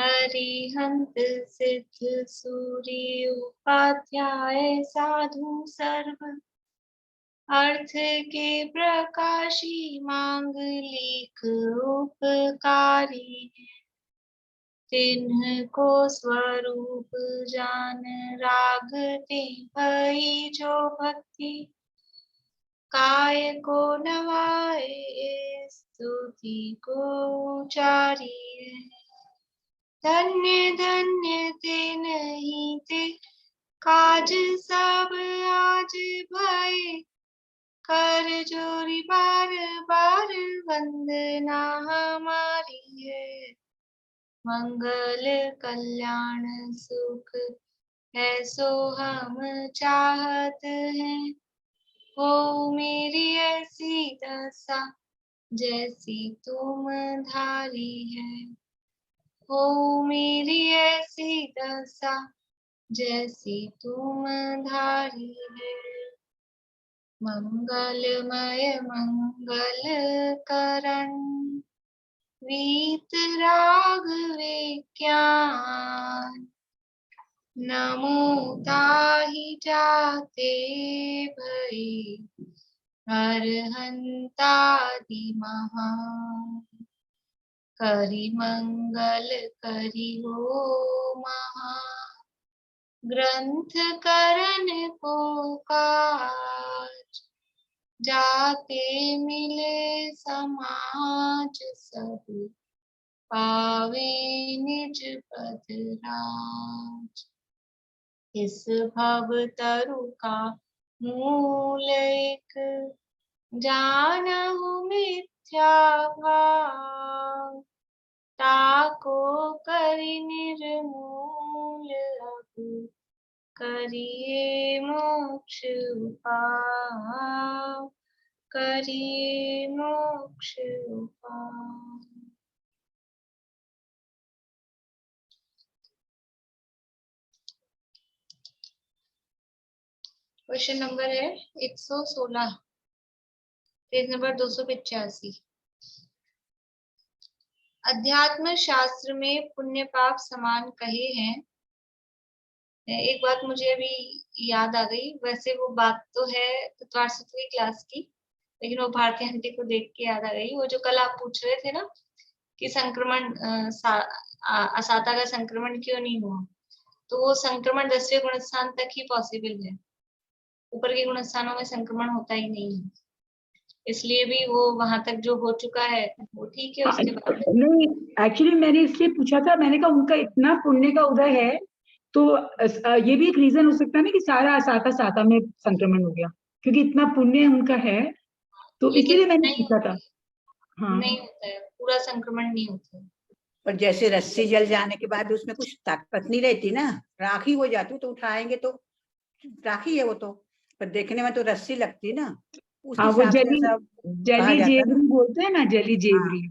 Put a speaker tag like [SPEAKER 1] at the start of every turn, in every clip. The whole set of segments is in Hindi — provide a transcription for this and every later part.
[SPEAKER 1] हरिहंत सिद्ध सूर्य उपाध्याय साधु सर्व अर्थ के प्रकाशी मांगलिक उपकारी तिन्ह को स्वरूप जान राग ते भई जो भक्ति काय को नवाए स्तुति को उचारिए धन्य धन्य ते नहीं ते काज सब आज भय कर जोरी बार बार वंदना हमारी है मंगल कल्याण सुख है सो हम चाहत हैं हो मेरी ऐसी दशा जैसी तुम धारी है हो मेरी ऐसी दशा जैसी तुम धारी है मंगलमय मंगल करण वीत राघवे ज्ञान नमो ताहि जाते भई हरहंतादि महान करि मंगल करि हो महा ग्रंथ करन को काज जाते मिले समाज सब पावे निज पद राज इस भव तरु का मूल एक जानहु मिथ्या भाव ताको करि निर्मूल अब करिए मोक्ष उपाय करिए मोक्ष उपाय। क्वेश्चन नंबर है 116 पेज नंबर 285। अध्यात्म शास्त्र में पुण्य पाप समान कहे हैं। एक बात मुझे अभी याद आ गई, वैसे वो बात तो है तत्वार्षित्री क्लास की, लेकिन वो भारती आंटी को देख के याद आ गई। वो जो कल आप पूछ रहे थे ना कि संक्रमण असाता का संक्रमण क्यों नहीं हुआ, तो वो संक्रमण 10वें गुणस्थान तक ही पॉसिबल है, ऊपर के गुणस्थानों में संक्रमण होता ही नहीं है, इसलिए भी वो वहां तक जो हो चुका है वो ठीक है। उसके बाद
[SPEAKER 2] नहीं, एक्चुअली मैंने इसलिए पूछा था, मैंने कहा उनका इतना पुण्य का उदय है तो ये भी एक रीजन हो सकता है ना कि सारा साता साता में संक्रमण हो गया, क्योंकि इतना पुण्य उनका है, तो इसलिए मैंने पूछा था। हाँ,
[SPEAKER 1] नहीं होता है, पूरा संक्रमण नहीं होता है।
[SPEAKER 3] पर जैसे रस्सी जल जाने के बाद उसमें कुछ ताकत नहीं रहती ना, राखी हो जाती तो उठाएंगे तो राखी है वो तो, पर देखने में तो रस्सी लगती ना।
[SPEAKER 2] हाँ, वो जली जेवरी बोलते हैं ना, जली जेवरी।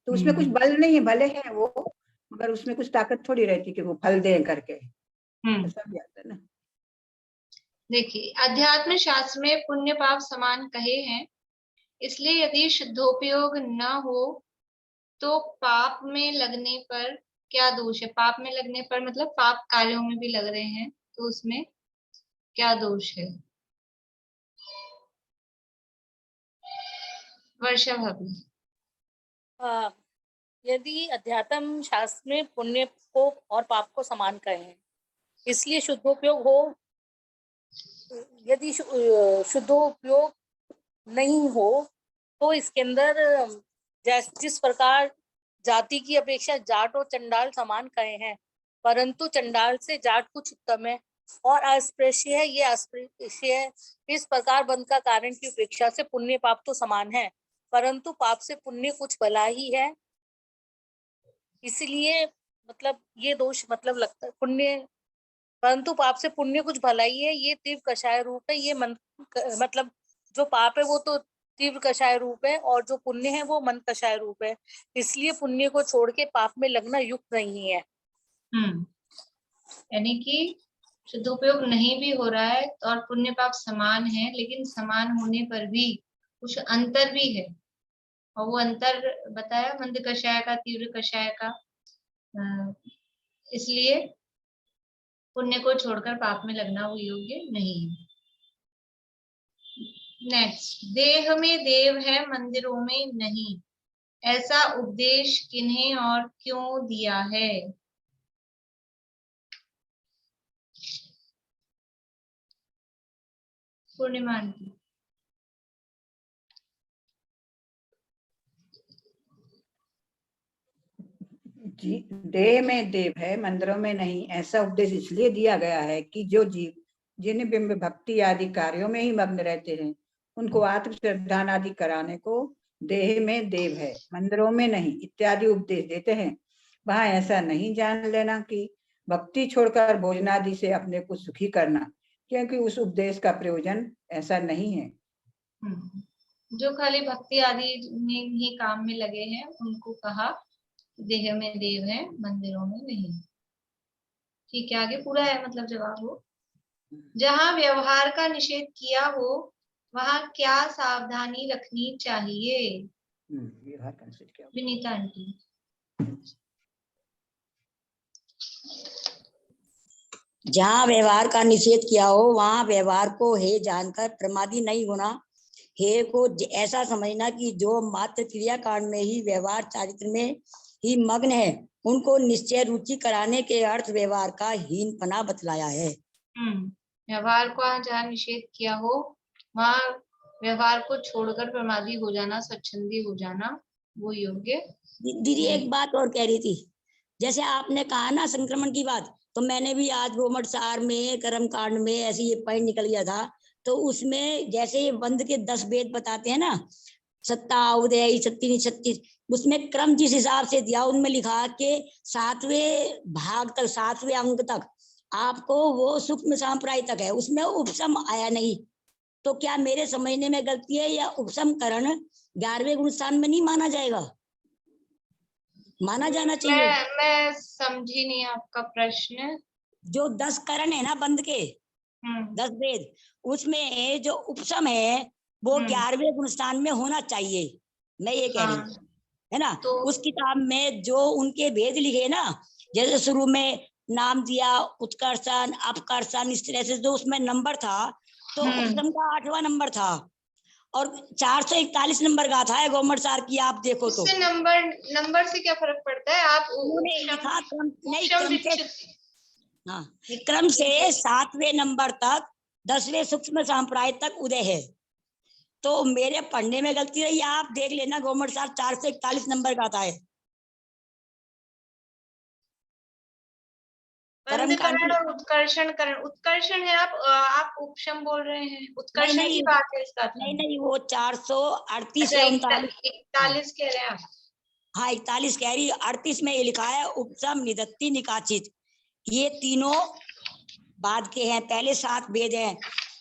[SPEAKER 3] तो उसमें कुछ बल नहीं है, भले है वो, मगर उसमें कुछ ताकत थोड़ी रहती कि वो फल दे करके, सब याद है ना।
[SPEAKER 1] देखिए, अध्यात्म शास्त्र में पुण्य पाप समान कहे हैं, इसलिए यदि शुद्धोपयोग न हो तो पाप में लगने पर क्या दोष है। पाप में लगने पर मतलब पाप कार्यों में भी लग रहे हैं, तो उसमें क्या दोष है। वर्षा भाभी।
[SPEAKER 4] यदि अध्यात्म शास्त्र में पुण्य को और पाप को समान कहें, इसलिए शुद्धोपयोग हो, यदि शुद्धोपयोग नहीं हो तो इसके अंदर जिस प्रकार जाति की अपेक्षा जाट और चंडाल समान कहे हैं, परंतु चंडाल से जाट कुछ उत्तम है और अस्पृश्य है, ये अस्पृश्य है। इस प्रकार बंध का कारण की उपेक्षा से पुण्य पाप तो समान है, परंतु पाप से पुण्य कुछ भला ही है, इसलिए मतलब ये दोष मतलब लगता है पुण्य, परंतु पाप से पुण्य कुछ भला ही है, ये तीव्र कषाय रूप है। ये मतलब जो पाप है वो तो तीव्र कषाय रूप है और जो पुण्य है वो मन कषाय रूप है, इसलिए पुण्य को छोड़ के पाप में लगना युक्त नहीं है।
[SPEAKER 1] यानी कि शुद्धोपयोग नहीं भी हो रहा है और पुण्य पाप समान है, लेकिन समान होने पर भी कुछ अंतर भी है, और वो अंतर बताया मंद कषाय का, तीव्र कषाय का। इसलिए पुण्य को छोड़कर पाप में लगना वो योग्य नहीं है। नेक्स्ट, देह में देव है मंदिरों में नहीं, ऐसा उपदेश किन्हें और क्यों दिया है? पूर्णिमा आंटी।
[SPEAKER 3] जी, देह में देव है मंदिरों में नहीं, ऐसा उपदेश इसलिए दिया गया है कि जो जीव जिन बिंब भक्ति आदि कार्यों में ही मग्न रहते हैं उनको आत्म श्रद्धान आदि कराने को देह में देव है मंदिरों में नहीं इत्यादि उपदेश देते हैं। वहां ऐसा नहीं जान लेना कि भक्ति छोड़कर भोजनादि से अपने को सुखी करना, क्योंकि उस उपदेश का प्रयोजन ऐसा नहीं है।
[SPEAKER 1] जो खाली भक्ति आदि में ही काम में लगे हैं उनको कहा देह में देव है मंदिरों में नहीं। ठीक है, आगे पूरा है मतलब जवाब हो। जहाँ व्यवहार का निषेध किया हो वहाँ क्या सावधानी रखनी चाहिए?
[SPEAKER 3] व्यवहार का निषेध क्या?
[SPEAKER 1] विनीता आंटी।
[SPEAKER 5] जहाँ व्यवहार का निषेध किया हो वहाँ व्यवहार को हे जानकर प्रमादी नहीं होना। हे को ऐसा समझना कि जो मात्र क्रिया कांड में ही व्यवहार चारित्र में ही मग्न है उनको निश्चय रुचि कराने के अर्थ व्यवहार का हीनपना बतलाया है।
[SPEAKER 1] व्यवहार को जहाँ निषेध किया हो वहाँ व्यवहार को छोड़कर प्रमादी हो जाना, स्वच्छंदी हो जाना वो योग्य।
[SPEAKER 5] दीदी एक बात और कह रही थी, जैसे आपने कहा ना संक्रमण की बात, तो मैंने भी आज गोमट सार में कर्म कांड में ऐसे ये पॉइंट निकल गया था, तो उसमें जैसे ये बंद के 10 वेद बताते हैं ना, सत्ता उदय छत्तीस छत्तीस, उसमें क्रम जिस हिसाब से दिया उनमें लिखा कि 7वें भाग तक 7वें अंक तक आपको वो सूक्ष्म सांप्राय तक है, उसमें उपसम आया नहीं। तो क्या मेरे समझने में गलती है या उपसम करण 11वें गुण स्थान में नहीं माना जाएगा? माना जाना चाहिए।
[SPEAKER 1] मैं समझी नहीं आपका प्रश्न। जो
[SPEAKER 5] 10 करण है ना बंद के 10 वेद, उसमें जो उपसम है वो 11वें गुण स्थान में होना चाहिए, मैं ये कह रही हूँ, है ना। तो उस किताब में जो उनके भेद लिखे ना, जैसे शुरू में नाम दिया उत्कर्षण अपकर्षण, इस तरह से जो उसमें नंबर था तो उपसम का 8वां नंबर था और 441 नंबर का था गवर्नमेंट सार की, आप देखो तो
[SPEAKER 1] नंबर से क्या फर्क पड़ता है? आप
[SPEAKER 5] लिखा क्रम से 7वें नंबर तक 10वें सूक्ष्म संप्राय तक उदय है, तो मेरे पढ़ने में गलती रही, आप देख लेना गवर्नमेंट सार 441 नंबर का था।
[SPEAKER 1] और उत्कर्षण करण, उत्कर्षण है, आप उपशम बोल रहे हैं, उत्कर्षण की बात है इसका।
[SPEAKER 5] नहीं वो 438
[SPEAKER 1] 41 कह रहे हैं आप?
[SPEAKER 5] हाँ 41 कह रही, 38 में ये लिखा है उपसम निदत्ति निकाचित, ये तीनों बाद के हैं, पहले 7 वेद हैं,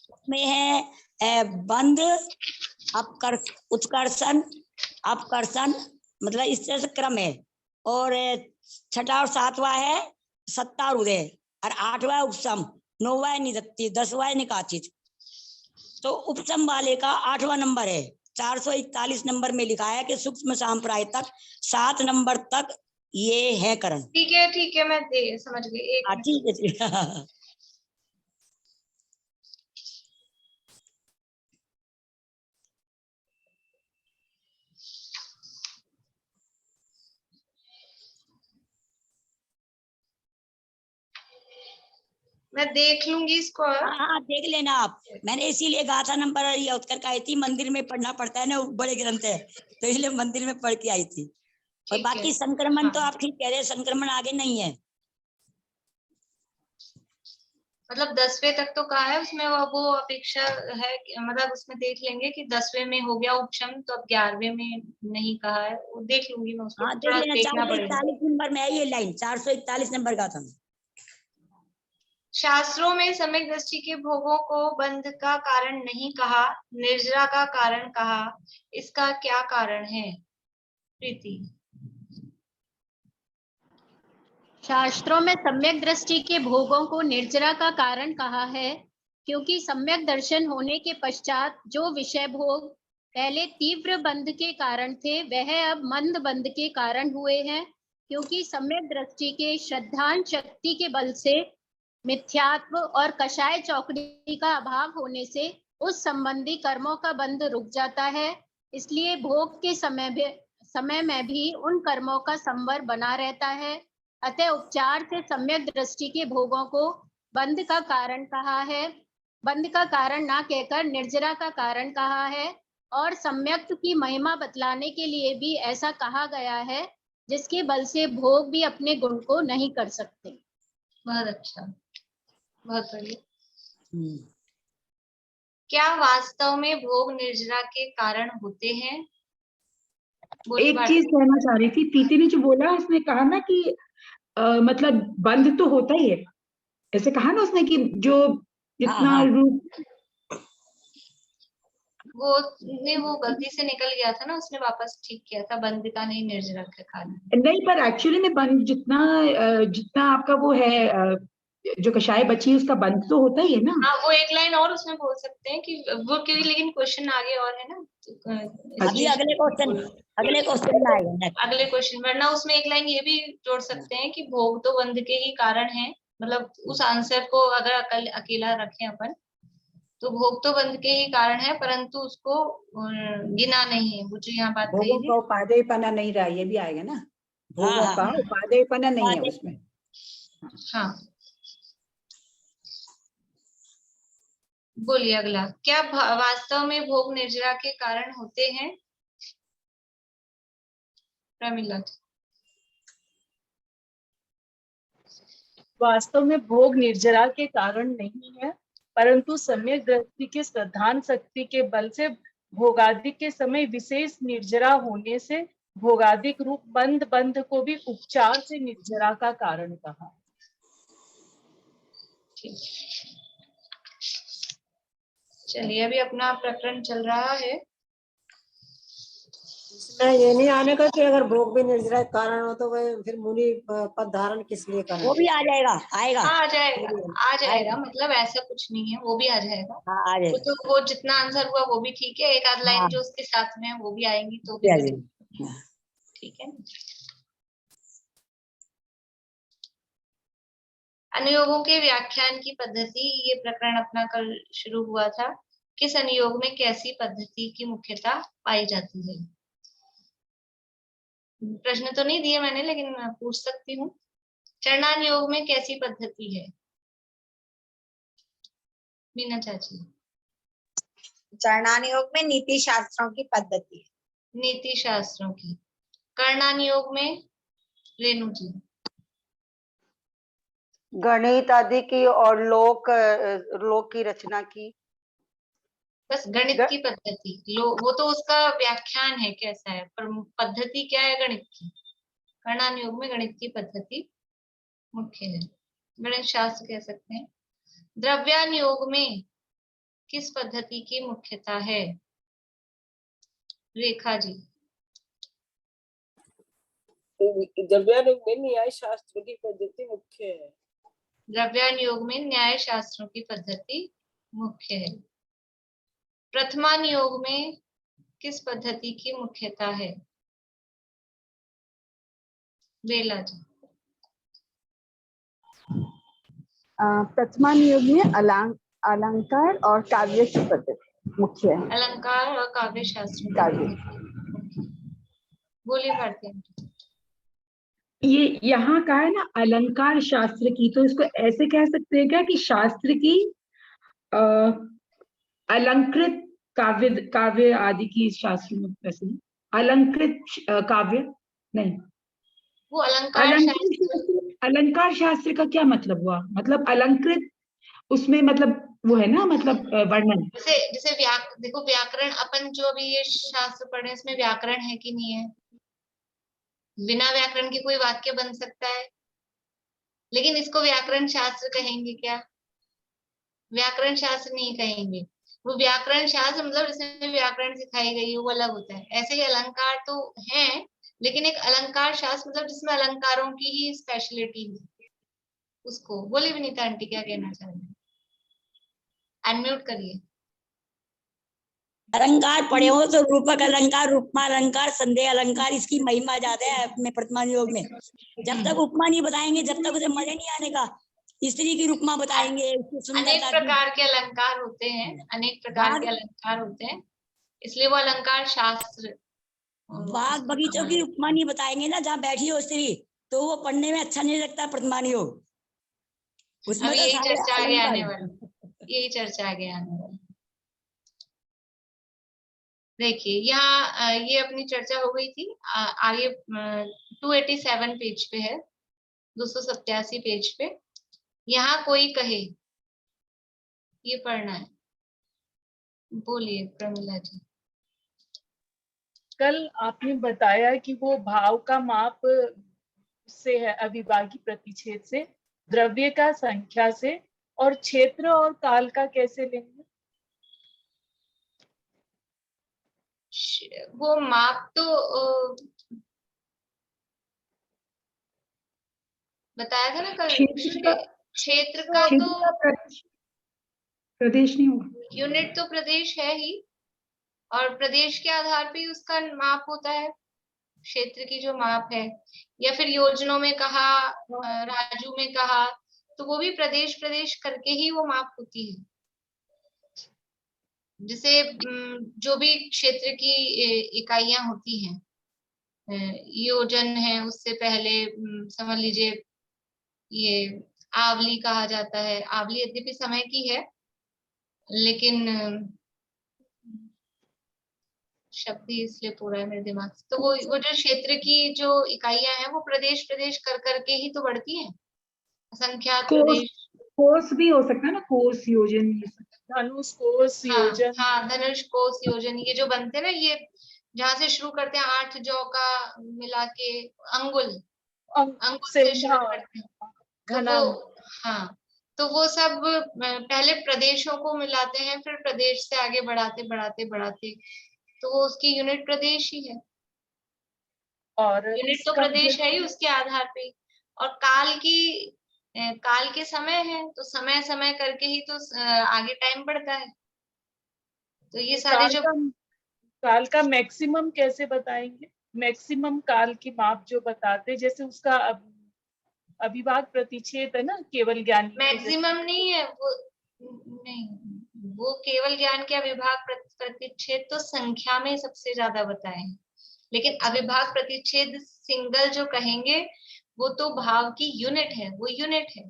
[SPEAKER 5] उसमें है बंद उत्कर्षण अपकर्षण, मतलब इस तरह से क्रम है, और 6वां और 7वां है सत्ता और उदय, और 8वां उपसम, 9वां निदत्ति, 10वां निकाचित। तो उपसम वाले का 8वां नंबर है, 441 नंबर में लिखा है कि सूक्ष्म सांप्राय तक 7 नंबर तक ये है करण।
[SPEAKER 1] ठीक है मैं समझ गई।
[SPEAKER 5] ठीक है
[SPEAKER 1] मैं देख लूंगी इसको।
[SPEAKER 5] हाँ देख लेना आप, मैंने इसीलिए गाथा नंबर उत्तर का आई थी, मंदिर में पढ़ना पड़ता है ना, बड़े ग्रंथ है तो इसलिए मंदिर में पढ़ के आई थी। और बाकी संक्रमण तो आप ठीक कह रहे हैं, संक्रमण आगे नहीं है,
[SPEAKER 1] मतलब 10वें तक तो कहा है उसमें, वो अपेक्षा है, मतलब उसमें देख लेंगे कि 10वें में हो गया उपशम, तो अब 11वें में नहीं कहा है, वो देख लूंगी मैं उसको।
[SPEAKER 5] हाँ देख लेना, 441 नंबर में है ये लाइन, 441 नंबर का था।
[SPEAKER 1] शास्त्रों में सम्यक दृष्टि के भोगों को बंध का कारण नहीं कहा, निर्जरा का कारण कहा, इसका क्या कारण है? प्रीति।
[SPEAKER 6] शास्त्रों में सम्यक दृष्टि के भोगों को निर्जरा का कारण कहा है, क्योंकि सम्यक दर्शन होने के पश्चात जो विषय भोग पहले तीव्र बंध के कारण थे वह अब मंद बंध के कारण हुए हैं, क्योंकि सम्यक दृष्टि के श्रद्धान शक्ति के बल से मिथ्यात्व और कषाय चौकड़ी का अभाव होने से उस संबंधी कर्मों का बंध रुक जाता है। इसलिए भोग के समय में भी उन कर्मों का संवर बना रहता है। अतः उपचार से सम्यक दृष्टि के भोगों को बंध का कारण कहा है, बंध का कारण ना कहकर निर्जरा का कारण कहा है। और सम्यक की महिमा बतलाने के लिए भी ऐसा कहा गया है, जिसके बल से भोग भी अपने गुण को नहीं कर सकते।
[SPEAKER 1] बहुत अच्छा, बहुत बढ़िया। क्या वास्तव में भोग निर्जरा के कारण होते हैं?
[SPEAKER 2] एक चीज कहना चाह रही थी, प्रीति ने जो बोला उसने कहा ना कि मतलब बंध तो होता ही है, ऐसे कहा ना उसने कि जो जितना रूप
[SPEAKER 1] वो गलती से निकल गया था ना, उसने वापस ठीक किया था, बंध का नहीं निर्जरा के कारण।
[SPEAKER 2] नहीं, पर एक्चुअली में बंध जितना आपका वो है जो कषाय बची है उसका बंध तो होता ही है ना।
[SPEAKER 1] हाँ, वो एक लाइन और उसमें बोल सकते हैं कि वो क्योंकि, लेकिन क्वेश्चन आगे और है ना,
[SPEAKER 5] अभी अगले क्वेश्चन में आएगा,
[SPEAKER 1] अगले क्वेश्चन। वरना उसमें एक लाइन ये भी जोड़ सकते हैं कि भोग तो बंध के ही कारण है, मतलब उस आंसर को अगर अकेला रखें अपन, तो भोग तो बंध के ही कारण है, परंतु उसको गिना नहीं है। वो जो यहाँ बात कही
[SPEAKER 3] भोगों का उपादेयपना नहीं रहा, ये भी आएगा ना, भोगों का उपादेयपना नहीं है उसमें।
[SPEAKER 1] हाँ, बोलिए अगला। क्या वास्तव में भोग निर्जरा के कारण होते हैं? प्रमिला।
[SPEAKER 7] वास्तव में भोग निर्जरा के कारण नहीं है, परंतु सम्यक दृष्टि के श्रद्धान शक्ति के बल से भोगादिक के समय विशेष निर्जरा होने से भोगादिक रूप बंध को भी उपचार से निर्जरा का कारण कहा।
[SPEAKER 1] चलिए, अभी अपना प्रकरण चल रहा है।
[SPEAKER 8] इसमें ये नहीं आने का कि अगर भोग भी निर्जरा के कारण हो तो वह फिर मुनि पद धारण किस लिए करें?
[SPEAKER 5] वो भी आ जाएगा, आएगा।
[SPEAKER 1] आ जाएगा, मतलब ऐसा कुछ नहीं है, वो भी आ जाएगा।
[SPEAKER 5] आ जाएगा।
[SPEAKER 1] तो वो जितना आंसर हुआ वो भी ठीक है, एक आध लाइन जो उसके साथ में है वो भी आएंगी तो भी ठीक है। अनुयोगों के व्याख्यान की पद्धति, ये प्रकरण अपना कल शुरू हुआ था। किस अनुयोग में कैसी पद्धति की मुख्यता पाई जाती है? प्रश्न तो नहीं दिए मैंने, लेकिन पूछ सकती हूँ। चरणानुयोग में कैसी पद्धति है? मीना चाची।
[SPEAKER 9] चरणानुयोग में नीति शास्त्रों की पद्धति है।
[SPEAKER 1] नीति शास्त्रों की। कर्णानुयोग में रेणु जी।
[SPEAKER 10] गणित आदि की और लोक की रचना की।
[SPEAKER 1] बस गणित की पद्धति, वो तो उसका व्याख्यान है कैसा है, पर पद्धति क्या है गणित की। कर्णानुयोग में गणित की पद्धति मुख्य है, गणित शास्त्र कह सकते हैं। द्रव्यानुयोग में किस पद्धति की मुख्यता है? रेखा जी।
[SPEAKER 11] द्रव्यानुयोग में न्याय शास्त्र की पद्धति मुख्य है।
[SPEAKER 1] द्रव्यानुयोग में न्याय शास्त्रों की पद्धति मुख्य है। प्रथमानुयोग में किस पद्धति की मुख्यता है? बेला जी।
[SPEAKER 12] प्रथमानुयोग में अलंकार और काव्य की पद्धति मुख्य है।
[SPEAKER 1] अलंकार और काव्य शास्त्र। बोलिए भारती।
[SPEAKER 2] ये यहाँ का है ना अलंकार शास्त्र की, तो इसको ऐसे कह सकते हैं क्या कि शास्त्र की अलंकृत काव्य आदि की शास्त्र में, वैसे अलंकृत काव्य नहीं,
[SPEAKER 1] वो
[SPEAKER 2] अलंकार शास्त्र का क्या मतलब हुआ? मतलब अलंकृत उसमें मतलब वो है ना, मतलब वर्णन।
[SPEAKER 1] जैसे देखो व्याकरण, अपन जो अभी ये शास्त्र पढ़े हैं इसमें व्याकरण है कि नहीं है? बिना व्याकरण के कोई वाक्य बन सकता है, लेकिन इसको व्याकरण शास्त्र कहेंगे क्या? व्याकरण शास्त्र नहीं कहेंगे। वो व्याकरण शास्त्र मतलब जिसमें व्याकरण सिखाई गई है वो अलग होता है। ऐसे ही अलंकार तो है, लेकिन एक अलंकार शास्त्र मतलब जिसमें अलंकारों की ही स्पेशलिटी है, उसको। बोलिए विनीता आंटी क्या कहना चाह रही है? अनम्यूट करिए।
[SPEAKER 5] अलंकार पढ़े हो तो रूपक अलंकार, उपमा अलंकार, संदेह अलंकार, इसकी महिमा ज्यादा है अपने वर्तमान योग में। जब तक उपमा नहीं बताएंगे, जब तक उसे मजा नहीं आने का। स्त्री की उपमा बताएंगे,
[SPEAKER 1] अनेक प्रकार के अलंकार होते हैं, अनेक प्रकार के अलंकार होते हैं, इसलिए वो अलंकार शास्त्र।
[SPEAKER 5] बाग बगीचों की उपमा नहीं बताएंगे ना, जहाँ बैठी हो स्त्री, तो वो पढ़ने में अच्छा नहीं लगता वर्तमान योग। उसमें
[SPEAKER 1] अभी
[SPEAKER 5] तो
[SPEAKER 1] यही
[SPEAKER 5] सारे
[SPEAKER 1] चर्चा आगे आने
[SPEAKER 5] अलंकार।
[SPEAKER 1] वाली, यही चर्चा आगे आने वाली। देखिए यहाँ ये अपनी चर्चा हो गई थी। आगे 287 पेज पे है, 287 पेज पे। यहाँ कोई कहे, ये पढ़ना है। बोलिए प्रमिला जी।
[SPEAKER 7] कल आपने बताया कि वो भाव का माप से है, अविभाज्य प्रतिच्छेद से, द्रव्य का संख्या से, और क्षेत्र और काल का कैसे लेंगे?
[SPEAKER 1] वो माप तो बताया था ना कल। क्षेत्र का तो
[SPEAKER 2] प्रदेश नहीं होगा,
[SPEAKER 1] यूनिट तो प्रदेश है ही, और प्रदेश के आधार पे उसका माप होता है। क्षेत्र की जो माप है, या फिर योजनों में कहा, राजू में कहा, तो वो भी प्रदेश प्रदेश करके ही वो माप होती है। जैसे जो भी क्षेत्र की इकाइयां होती हैं, योजन है, उससे पहले समझ लीजिए ये आवली कहा जाता है। आवली यद्यपि समय की है, लेकिन शब्द ही इसलिए पूरा है मेरे दिमाग से। तो वो जो क्षेत्र की जो इकाइयां हैं, वो प्रदेश प्रदेश कर करके ही तो बढ़ती हैं। असंख्यात प्रदेश।
[SPEAKER 2] कोर्स भी हो सकता है ना, कोर्स, योजन, ये सब।
[SPEAKER 7] धनुष, कोस, योजन।
[SPEAKER 1] हाँ, धनुष, कोस, योजन, ये जो बनते हैं ना, ये जहाँ से शुरू करते हैं 8 जौ का मिला के अंगुल से शुरू करते हैं। तो वो, हाँ, तो वो सब पहले प्रदेशों को मिलाते हैं, फिर प्रदेश से आगे बढ़ाते बढ़ाते बढ़ाते, तो वो उसकी यूनिट प्रदेश ही है।
[SPEAKER 7] और
[SPEAKER 1] यूनिट तो प्रदेश है ही उसके आधार पे। और काल के समय है, तो समय समय करके ही तो आगे टाइम बढ़ता है। तो ये सारे जो
[SPEAKER 7] काल का मैक्सिमम कैसे बताएंगे? मैक्सिमम काल की माप जो बताते, जैसे उसका अविभाज्य प्रतिच्छेद है ना, केवल ज्ञान।
[SPEAKER 1] मैक्सिमम नहीं है वो, नहीं, वो केवल ज्ञान के अविभाज्य प्रतिच्छेद तो संख्या में सबसे ज्यादा बताए हैं, लेकिन अविभाज्य प्रतिच्छेद सिंगल जो कहेंगे, वो तो भाव की यूनिट है, वो यूनिट है।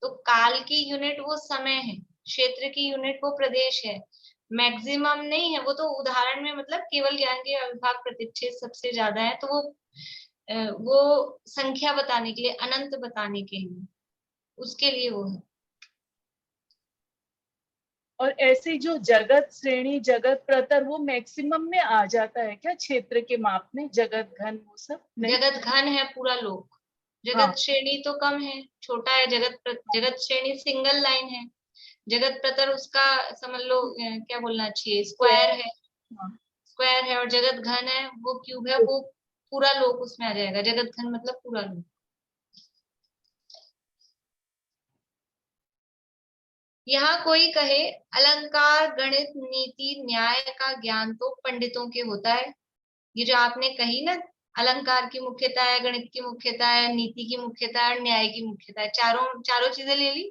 [SPEAKER 1] तो काल की यूनिट वो समय है, क्षेत्र की यूनिट वो प्रदेश है। मैक्सिमम नहीं है, वो तो उदाहरण में, मतलब केवल ज्ञान के अविभाज्य प्रतिच्छेद सबसे ज्यादा है, तो वो संख्या बताने के लिए, अनंत बताने के लिए, उसके लिए वो है।
[SPEAKER 7] और ऐसे जो जगत श्रेणी, जगत प्रतर, वो मैक्सिमम में आ जाता है क्या क्षेत्र के माप में? जगत घन वो सब नहीं?
[SPEAKER 1] जगत घन है पूरा लोक, जगत श्रेणी तो कम है, छोटा है। जगत श्रेणी सिंगल लाइन है। जगत प्रतर उसका समझ लो क्या बोलना चाहिए, स्क्वायर है। स्क्वायर है, और जगत घन है, वो क्यूब है, वो पूरा लोक उसमें आ जाएगा। जगत घन मतलब पूरा लोक। यहाँ कोई कहे, अलंकार, गणित, नीति, न्याय का ज्ञान तो पंडितों के होता है। ये जो आपने कही ना, अलंकार की मुख्यता है, गणित की मुख्यता है, नीति की मुख्यता है, और न्याय की मुख्यता है, चारों चीजें ले ली।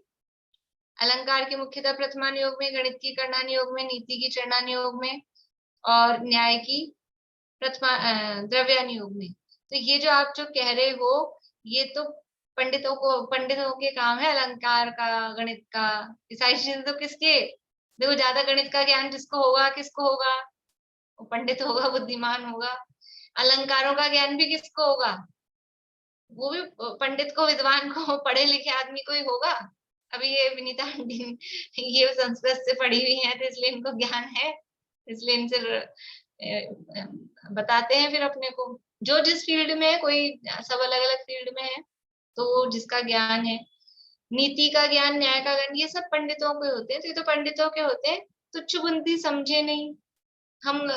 [SPEAKER 1] अलंकार की मुख्यता प्रथमान योग में, गणित की कर्णान योग में, नीति की चरणान योग में, और न्याय की प्रथमा द्रव्यान योग में। तो ये जो आप जो कह रहे हो, ये तो पंडितों के काम है। अलंकार का, गणित का, ये सारी चीजें तो किसके, देखो ज्यादा गणित का ज्ञान किसको होगा, वो पंडित होगा, बुद्धिमान होगा। अलंकारों का ज्ञान भी किसको होगा, वो भी पंडित को, विद्वान को, पढ़े लिखे आदमी को ही होगा। अभी ये विनीता आंटी ये संस्कृत से पढ़ी हुई है, तो इसलिए इनको ज्ञान है, इसलिए इनसे बताते हैं। फिर अपने को जो जिस फील्ड में है, कोई सब अलग अलग फील्ड में है, तो जिसका ज्ञान है। नीति का ज्ञान, न्याय का ज्ञान, ये सब पंडितों के होते हैं। तो ये तो पंडितों के होते हैं, तो चुगुंती समझे नहीं हम,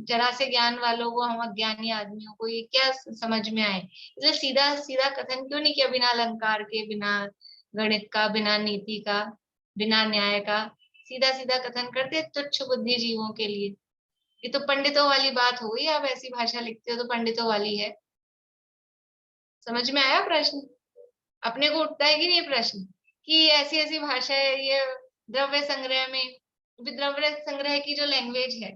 [SPEAKER 1] जरा से ज्ञान वालों को, हम अज्ञानी आदमियों को ये क्या समझ में आए। इसलिए सीधा सीधा कथन क्यों नहीं किया, बिना अलंकार के, बिना गणित का, बिना नीति का, बिना न्याय का, सीधा सीधा कथन करते तुच्छ बुद्धि जीवों के लिए। ये तो पंडितों वाली बात हो गई, आप ऐसी भाषा लिखते हो तो पंडितों वाली है। समझ में आया प्रश्न? अपने को उठता है कि नहीं प्रश्न कि ऐसी ऐसी भाषा है ये द्रव्य संग्रह में, द्रव्य संग्रह की जो लैंग्वेज है,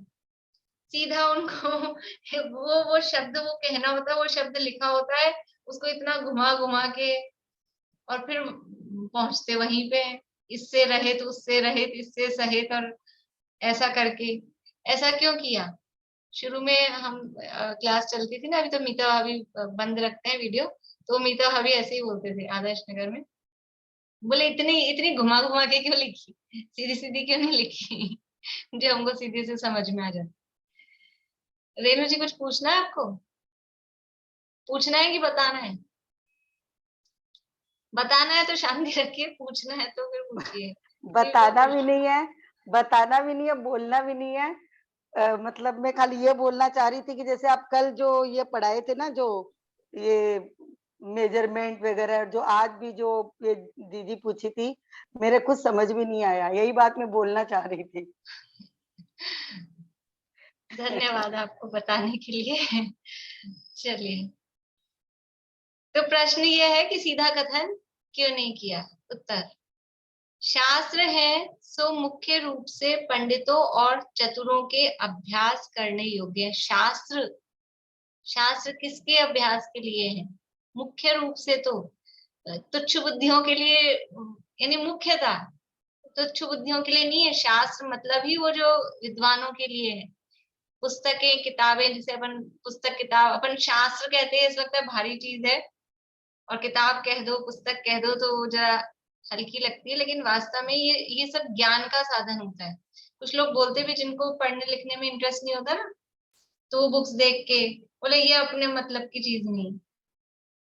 [SPEAKER 1] सीधा उनको वो शब्द वो कहना होता है, वो शब्द लिखा होता है, उसको इतना घुमा घुमा के और फिर पहुंचते वहीं पे, इससे रहित उससे रहित इससे सहित, और ऐसा करके। ऐसा क्यों किया? शुरू में हम क्लास चलती थी ना, अभी तो मीता भाभी बंद रखते हैं वीडियो, तो मीता भाभी ऐसे ही बोलते थे आदर्श नगर में, बोले इतनी इतनी घुमा घुमा के क्यों लिखी, सीधी सीधी क्यों नहीं लिखी जो हमको सीधे से समझ में आ जाए। रेणु जी कुछ पूछना है आपको? पूछना है कि बताना है? बताना है तो शांति रखिए, पूछना है तो फिर पूछिए।
[SPEAKER 10] बताना भी नहीं है, बताना भी नहीं है, बोलना भी नहीं है। मतलब मैं खाली ये बोलना चाह रही थी कि जैसे आप कल जो ये पढ़ाए थे ना, जो ये मेजरमेंट वगैरह, जो आज भी जो ये दीदी पूछी थी, मेरे कुछ समझ में नहीं आया, यही बात मैं बोलना चाह रही थी।
[SPEAKER 1] धन्यवाद आपको बताने के लिए। चलिए, तो प्रश्न ये है कि सीधा कथन क्यों नहीं किया? उत्तर, शास्त्र है सो मुख्य रूप से पंडितों और चतुरों के अभ्यास करने योग्य है। शास्त्र, शास्त्र किसके अभ्यास के लिए है? मुख्य रूप से तो तुच्छ बुद्धियों के लिए, यानी मुख्यता तुच्छ बुद्धियों के लिए नहीं है। शास्त्र मतलब ही वो जो विद्वानों के लिए है। पुस्तकें, किताबें, जिसे अपन पुस्तक किताब अपन शास्त्र कहते हैं, इस वक्त भारी चीज है, और किताब कह दो, पुस्तक कह दो तो जरा हल्की लगती है, लेकिन वास्तव में ये सब ज्ञान का साधन होता है। कुछ लोग बोलते भी जिनको पढ़ने लिखने में इंटरेस्ट नहीं होता ना, तो वो बुक्स देख के बोले ये अपने मतलब की चीज नहीं।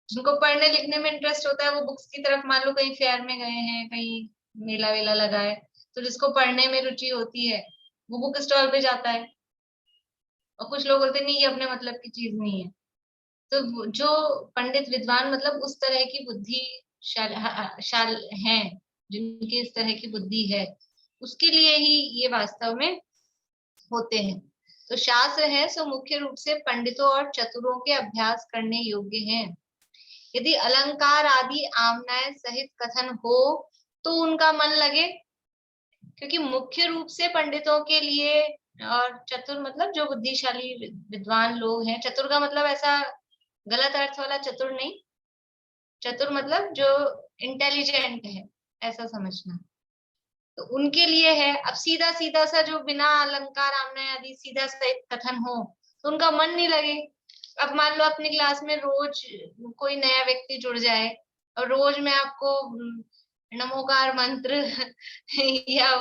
[SPEAKER 1] जिनको पढ़ने लिखने में इंटरेस्ट होता है वो बुक्स की तरफ, मान लो कहीं फेयर में गए हैं, कहीं मेला वेला लगा है, तो जिसको पढ़ने में रुचि होती है वो बुक स्टॉल पे जाता है। और कुछ लोग बोलते नहीं ये अपने मतलब की चीज नहीं है। तो जो पंडित विद्वान मतलब उस तरह की बुद्धि शाल हैं, जिनकी इस तरह की बुद्धि है, उसके लिए ही ये वास्तव में होते हैं। तो शास्त्र है सो मुख्य रूप से पंडितों और चतुरों के अभ्यास करने योग्य हैं। यदि अलंकार आदि आमनाय सहित कथन हो तो उनका मन लगे, क्योंकि मुख्य रूप से पंडितों के लिए, और चतुर मतलब जो बुद्धिशाली विद्वान लोग हैं। चतुर का मतलब ऐसा गलत अर्थ वाला चतुर नहीं, चतुर मतलब जो इंटेलिजेंट है, ऐसा समझना। तो उनके लिए है। अब सीधा सीधा सा जो बिना अलंकार आमनाय आदि सीधा सा कथन हो तो उनका मन नहीं लगे। अब मान लो अपनी क्लास में रोज कोई नया व्यक्ति जुड़ जाए और रोज मैं आपको नमोकार मंत्र या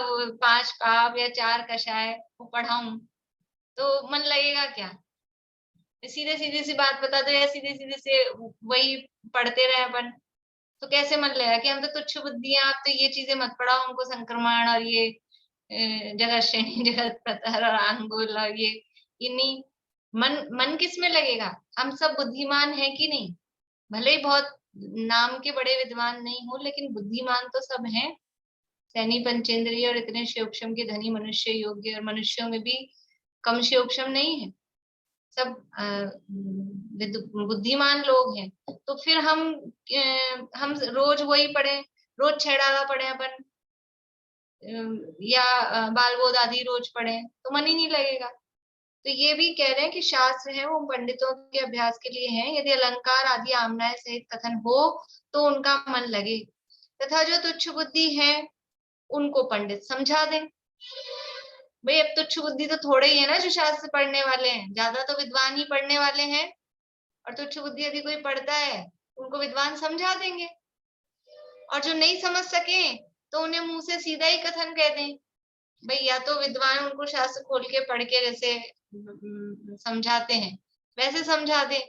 [SPEAKER 1] 5 पाप या 4 कषाय को पढ़ाऊं तो मन लगेगा क्या? सीधे सीधे सी बात बता दो या सीधे सीधे से वही पढ़ते रहे अपन, तो कैसे मन लगेगा कि हम तो तुच्छ बुद्धियां, आप तो ये चीजें मत पढ़ाओ हमको, संक्रमण और ये जगत श्रेणी, जगत प्रतर और आंगुल और ये नहीं। मन किस में लगेगा? हम सब बुद्धिमान है कि नहीं? भले ही बहुत नाम के बड़े विद्वान नहीं हो, लेकिन बुद्धिमान तो सब हैं। सैनी पंचेंद्रिय और इतने शिवक्षम के धनी मनुष्य योग्य, और मनुष्यों में भी कम शिवक्षम नहीं है, सब बुद्धिमान लोग हैं। तो फिर हम रोज वही पढ़े, रोज छेड़ागा पढ़े अपन, या बालबोध आदि रोज पढ़े तो मन ही नहीं लगेगा। तो ये भी कह रहे हैं कि शास्त्र है वो पंडितों के अभ्यास के लिए है। यदि अलंकार आदि आमनाय सहित कथन हो तो उनका मन लगे, तथा जो तुच्छ बुद्धि है उनको पंडित समझा दें। भाई अब तुच्छ बुद्धि तो थोड़े ही है ना जो शास्त्र पढ़ने वाले हैं, ज्यादा तो विद्वान ही पढ़ने वाले हैं। और तुच्छ बुद्धि यदि कोई पढ़ता है उनको विद्वान समझा देंगे, और जो नहीं समझ सके तो उन्हें मुंह से सीधा ही कथन कह दें। भाई या तो विद्वान उनको शास्त्र खोल के पढ़ के जैसे समझाते हैं वैसे समझा दें,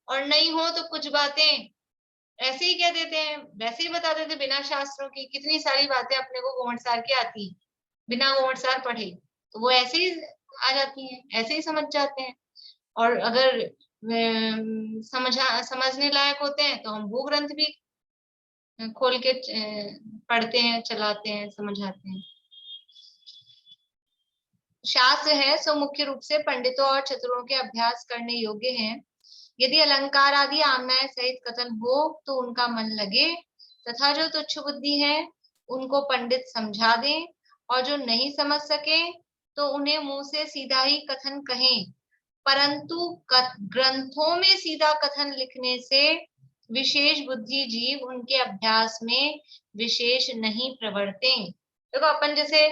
[SPEAKER 1] और नहीं हो तो कुछ बातें ऐसे ही कह देते हैं, वैसे ही बता देते बिना शास्त्रों की। कितनी सारी बातें अपने को गोमटसार की आती है, बिना गोमटसार पढ़े तो वो ऐसे ही आ जाती हैं, ऐसे ही समझ जाते हैं। और अगर समझने लायक होते हैं तो हम वो ग्रंथ भी खोल के पढ़ते हैं, चलाते हैं, समझाते हैं। शास्त्र है सो मुख्य रूप से पंडितों और चतुरों के अभ्यास करने योग्य हैं। यदि अलंकार आदि आमनाय सहित कथन हो तो उनका मन लगे, तथा जो तुच्छ बुद्धि है उनको पंडित समझा दें, और जो नहीं समझ सके तो उन्हें मुंह से सीधा ही कथन कहें, परंतु ग्रंथों में सीधा कथन लिखने से विशेष बुद्धि जीव उनके अभ्यास में विशेष नहीं प्रवर्ते। देखो अपन जैसे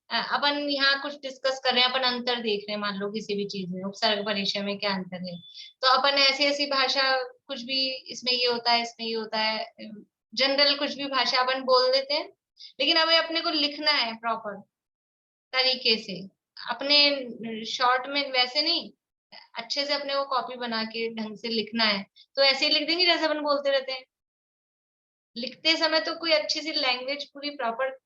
[SPEAKER 1] अपन यहाँ कुछ डिस्कस कर रहे हैं, अपन अंतर देख रहे हैं, मान लो किसी भी चीज में उपसर्ग परिचय में क्या अंतर है, तो अपन ऐसी ऐसी भाषा कुछ भी इसमें ये होता है, इसमें ये होता है, जनरल कुछ भी भाषा अपन बोल देते हैं, लेकिन अभी अपने को लिखना है प्रॉपर तरीके से, अपने शॉर्ट में वैसे नहीं, अच्छे से अपने को कॉपी बना के ढंग से लिखना है, तो ऐसे ही लिख देंगे जैसे अपन बोलते रहते हैं। लिखते समय तो कोई अच्छी सी लैंग्वेज पूरी प्रॉपर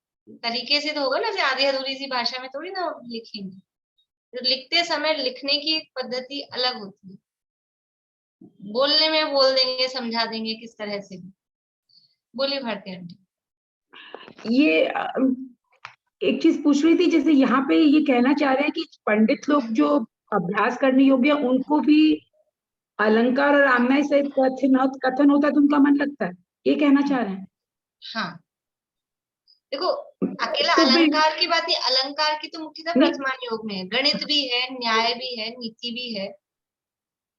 [SPEAKER 1] तरीके से तो होगा ना, जैसे आधी अधूरी सी भाषा में थोड़ी ना लिखेंगे। तो लिखते समय लिखने की एक पद्धति अलग होती है, बोलने में बोल देंगे, समझा देंगे किस तरह से। बोलिए भारती आंटी।
[SPEAKER 2] ये एक चीज पूछ रही थी, जैसे यहाँ पे ये कहना चाह रहे हैं कि पंडित लोग जो अभ्यास करने योग्य उनको भी अलंकार और आमनाय सहित कथन होता है तो उनका मन लगता है, ये कहना चाह रहे हैं।
[SPEAKER 1] हाँ देखो, अकेला
[SPEAKER 2] तो
[SPEAKER 1] अलंकार की बात नहीं, अलंकार की तो मुख्यतः प्रथमा योग में है, गणित भी है, न्याय भी है, नीति भी है।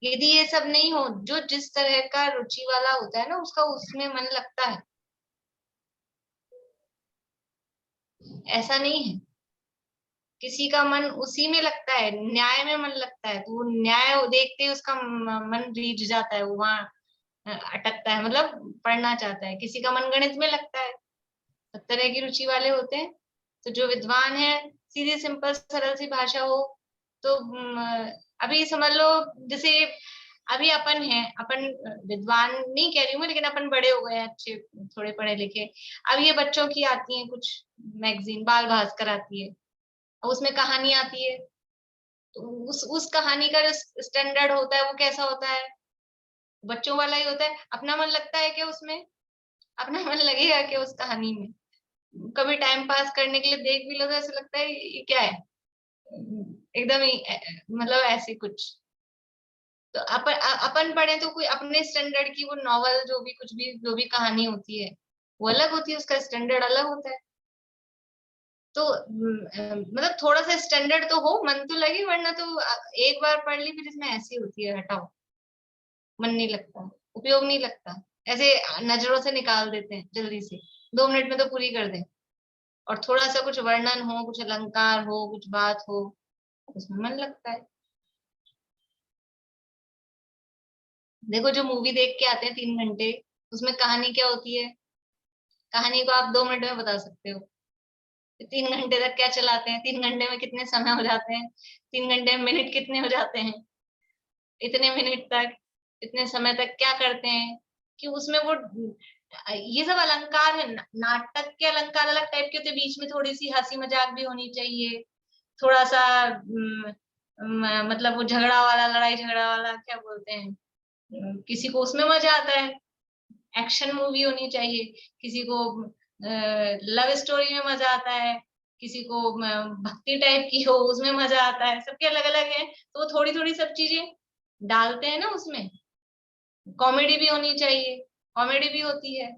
[SPEAKER 1] यदि ये सब नहीं हो, जो जिस तरह का रुचि वाला होता है ना उसका उसमें मन लगता है, ऐसा नहीं है। किसी का मन उसी में लगता है, न्याय में मन लगता है, तो वो न्याय देखते ही उसका मन रीझ जाता है, वो वहां अटकता है, मतलब पढ़ना चाहता है। किसी का मन गणित में लगता है, सब तरह की रुचि वाले होते हैं। तो जो विद्वान है, सीधी सिंपल सरल सी भाषा हो तो अभी समझ लो जैसे अभी अपन हैं, अपन विद्वान नहीं कह रही हूँ मैं, लेकिन अपन बड़े हो गए हैं, अच्छे थोड़े पढ़े लिखे। अब ये बच्चों की आती है कुछ मैगजीन, बाल भास्कर आती है, उसमें कहानी आती है, तो उस कहानी का जो स्टैंडर्ड होता है वो कैसा होता है, बच्चों वाला ही होता है। अपना मन लगता है क्या उसमें? अपना मन लगेगा क्या उस कहानी में? कभी टाइम पास करने के लिए देख भी लो तो ऐसा लगता है ये क्या है, एकदम ही मतलब ऐसे कुछ। तो अपन पढ़े तो कोई अपने स्टैंडर्ड की वो नॉवल, जो भी कुछ भी जो भी कहानी होती है वो अलग होती है, उसका स्टैंडर्ड अलग होता है। तो मतलब थोड़ा सा स्टैंडर्ड तो हो, मन तो लगे, वरना तो एक बार पढ़ ली फिर इसमें ऐसी होती है, हटाओ, मन नहीं लगता, उपयोग नहीं लगता, ऐसे नजरों से निकाल देते हैं जल्दी से, 2 मिनट में तो पूरी कर दें। और थोड़ा सा कुछ वर्णन हो, कुछ अलंकार हो, कुछ बात हो, उसमें मन लगता है। देखो जो मूवी देख के आते हैं 3 घंटे, उसमें कहानी क्या होती है? कहानी को आप 2 मिनट में बता सकते हो। 3 घंटे तक क्या चलाते हैं? 3 घंटे में कितने समय हो जाते हैं? 3 घंटे में मिनट कितने हो जाते हैं? इतने मिनट तक, इतने समय तक क्या करते हैं कि उसमें वो ये सब अलंकार है। नाटक के अलंकार अलग टाइप के होते हैं, बीच में थोड़ी सी हंसी मजाक भी होनी चाहिए, थोड़ा सा मतलब वो झगड़ा वाला, लड़ाई झगड़ा वाला क्या बोलते हैं, किसी को उसमें मजा आता है। एक्शन मूवी होनी चाहिए, किसी को लव स्टोरी में मजा आता है, किसी को भक्ति टाइप की हो उसमें मजा आता है, सबके अलग अलग है। तो वो थोड़ी थोड़ी सब चीजें डालते हैं ना उसमें। कॉमेडी भी होनी चाहिए, कॉमेडी भी होती है।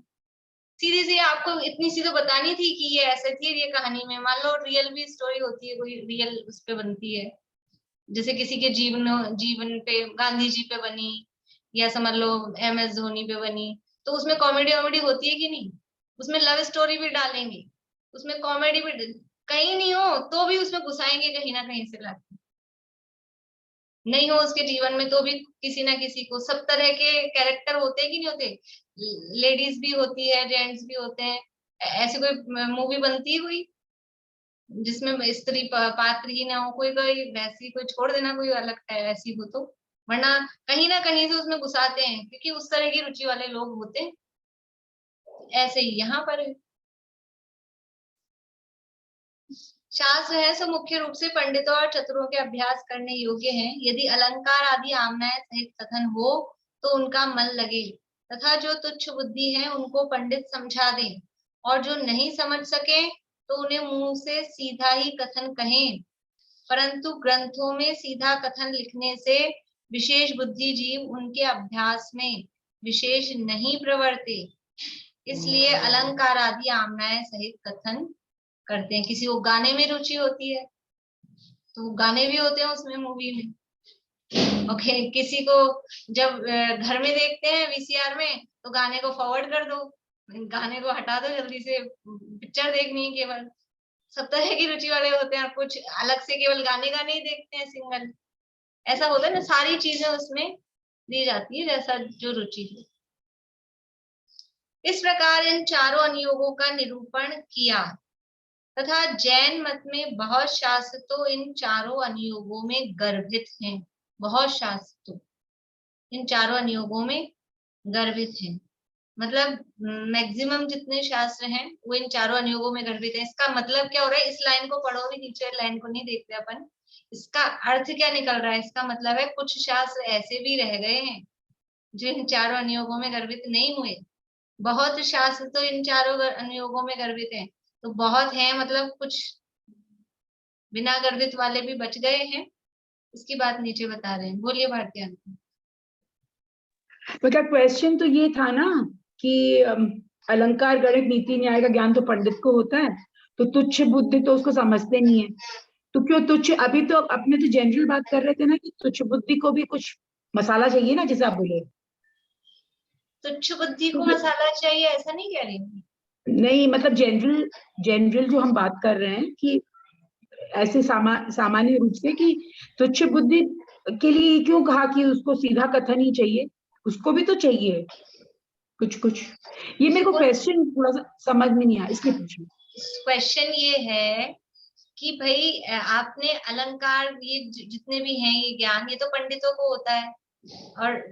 [SPEAKER 1] सीधी सी आपको इतनी सी तो बतानी थी कि ये ऐसे थी, ये कहानी में मान लो रियल भी स्टोरी होती है, कोई रियल उस पे बनती है, जैसे किसी के जीवन पे, गांधी जी पे बनी, या समझ लो MS धोनी पे बनी, तो उसमें कॉमेडी वॉमेडी होती है कि नहीं? उसमें लव स्टोरी भी डालेंगे, उसमें कॉमेडी भी, कहीं नहीं हो तो भी उसमें घुसाएंगे कहीं ना कहीं से लाके। नहीं हो उसके जीवन में तो भी किसी ना किसी को, सब तरह के कैरेक्टर होते हैं कि नहीं होते, लेडीज भी होती है, जेंट्स भी होते हैं। ऐसी कोई मूवी बनती है कोई जिसमें स्त्री पात्र ही ना हो, कोई कोई वैसी कोई छोड़ देना, कोई अलग ऐसी हो तो, वरना कहीं ना कहीं से उसमें घुसाते हैं, क्योंकि उस तरह की रुचि वाले लोग होते हैं। ऐसे ही यहाँ पर है। शास्त्र है सो मुख्य रूप से पंडितों और चतुरों के अभ्यास करने योग्य हैं। यदि अलंकार आदि आमनाय सहित कथन हो तो उनका मन लगे, तथा जो तुच्छ बुद्धि है उनको पंडित समझा दें, और जो नहीं समझ सके तो उन्हें मुंह से सीधा ही कथन कहें, परंतु ग्रंथों में सीधा कथन लिखने से विशेष बुद्धि जीव उनके अभ्यास में विशेष नहीं प्रवर्ते, इसलिए अलंकार आदि आमनाएं सहित कथन करते हैं। किसी को गाने में रुचि होती है तो गाने भी होते हैं उसमें, मूवी में। ओके, किसी को जब घर में देखते हैं वीसीआर में तो गाने को फॉरवर्ड कर दो, गाने को हटा दो, जल्दी से पिक्चर देखनी है। केवल सब तरह की रुचि वाले होते हैं, कुछ अलग से केवल गाने गाने ही देखते हैं सिंगल, ऐसा होता है ना। सारी चीजें उसमें दी जाती है जैसा जो रुचि है। इस प्रकार इन चारों अनुयोगों का निरूपण किया तथा जैन मत में बहुत शास्त्र तो इन चारों अनुयोगों में गर्भित हैं। बहुत शास्त्र तो इन चारों अनुयोगों में गर्भित हैं, मतलब मैक्सिमम जितने शास्त्र हैं वो इन चारों अनुयोगों में गर्भित हैं। इसका मतलब क्या हो रहा है, इस लाइन को पढ़ो, भी नीचे लाइन को नहीं देखते अपन, इसका अर्थ क्या निकल रहा है। इसका मतलब है कुछ शास्त्र ऐसे भी रह गए हैं जो इन चारों अनुयोगों में गर्भित नहीं हुए। बहुत शास्त्र तो इन चारों अनुयोगों में गर्भित हैं, तो बहुत है मतलब कुछ बिना गर्भित वाले भी बच गए हैं, इसकी बात नीचे बता रहे हैं। बोलिए भारती आंटी।
[SPEAKER 2] मतलब क्वेश्चन तो ये था ना कि अलंकार गणित नीति न्याय का ज्ञान तो पंडित को होता है, तो तुच्छ बुद्धि तो उसको समझते नहीं है। तो क्यों तुच्छ, अभी तो अपने तो जनरल बात कर रहे थे ना कि तुच्छ बुद्धि को भी कुछ मसाला चाहिए ना, जैसे आप बोले।
[SPEAKER 1] तुच्छ बुद्धि को मसाला चाहिए ऐसा नहीं कह रही,
[SPEAKER 2] नहीं मतलब जनरल जो हम बात कर रहे हैं कि ऐसे सामान्य रूप से कि तुच्छ बुद्धि के लिए क्यों कहा कि उसको सीधा कथन ही चाहिए, उसको भी तो चाहिए कुछ। ये मेरे को क्वेश्चन थोड़ा सा समझ में नहीं आया, इसलिए पूछा।
[SPEAKER 1] क्वेश्चन ये है कि भाई आपने अलंकार, ये जितने भी हैं ये ज्ञान, ये तो पंडितों को होता है और